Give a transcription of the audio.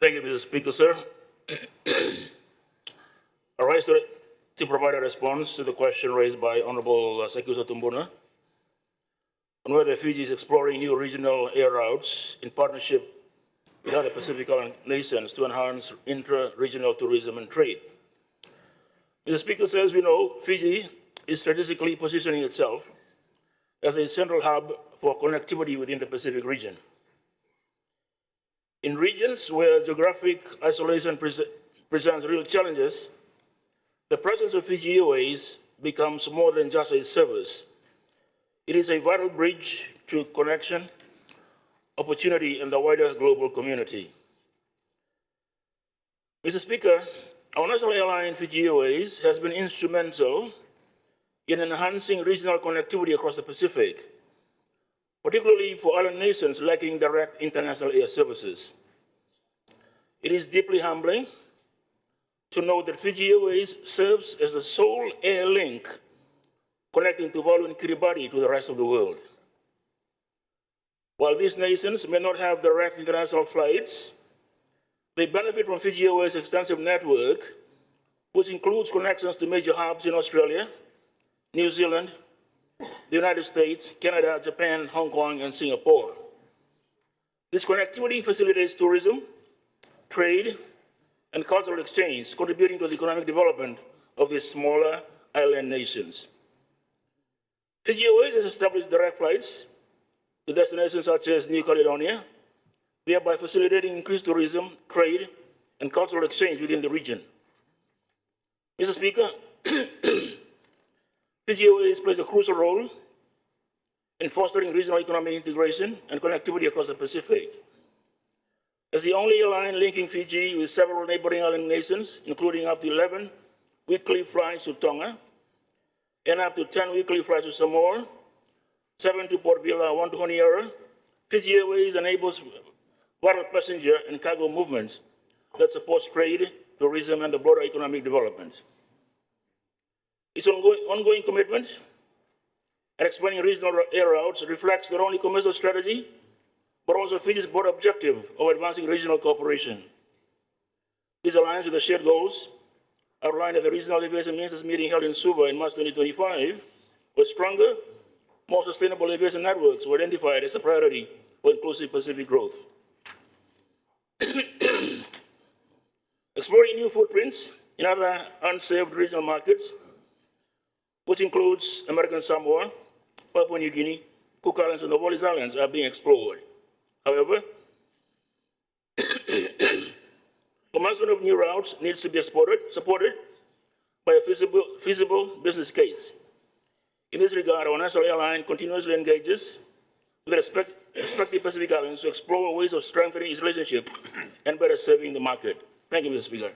Thank you, Mr. Speaker, sir. I rise to provide a response to the question raised by Honorable Sekusa Tumbuna on whether Fiji is exploring new regional air routes in partnership with other Pacific Island nations to enhance intra-regional tourism and trade. Mr. Speaker, as we know, Fiji is strategically positioning itself as a central hub for connectivity within the Pacific region. In regions where geographic isolation presents real challenges, the presence of Fiji Airways becomes more than just a service. It is a vital bridge to connection, opportunity, and the wider global community. Mr. Speaker, our national airline, Fiji Airways, has been instrumental in enhancing regional connectivity across the Pacific, particularly for island nations lacking direct international air services. It is deeply humbling to know that Fiji Airways serves as the sole air link connecting Tuvalu and Kiribati to the rest of the world. While these nations may not have direct international flights, they benefit from Fiji Airways' extensive network, which includes connections to major hubs in Australia, New Zealand, the United States, Canada, Japan, Hong Kong, and Singapore. This connectivity facilitates tourism, trade, and cultural exchange, contributing to the economic development of these smaller island nations. Fiji Airways has established direct flights to destinations such as New Caledonia, thereby facilitating increased tourism, trade, and cultural exchange within the region. Mr. Speaker, Fiji Airways plays a crucial role in fostering regional economic integration and connectivity across the Pacific. As the only airline linking Fiji with several neighboring island nations, including up to 11 weekly flights to Tonga and up to 10 weekly flights to Samoa, 7 to Port Vila, 1 to Honiara, Fiji Airways enables vital passenger and cargo movements that supports trade, tourism, and the broader economic development. Its ongoing commitment and expanding regional air routes reflects not only commercial strategy, but also Fiji's broad objective of advancing regional cooperation. This aligns with the shared goals outlined at the Regional Aviation Ministers meeting held in Suva in March 2025, where stronger, more sustainable aviation networks were identified as a priority for inclusive Pacific growth. Exploring new footprints in other unserved regional markets, which includes American Samoa, Papua New Guinea, Cook Islands, and the Wallis Islands, are being explored. However, commencement of new routes needs to be supported by a feasible business case. In this regard, our national airline continuously engages with respective Pacific Islands to explore ways of strengthening its relationship and better serving the market. Thank you, Mr. Speaker.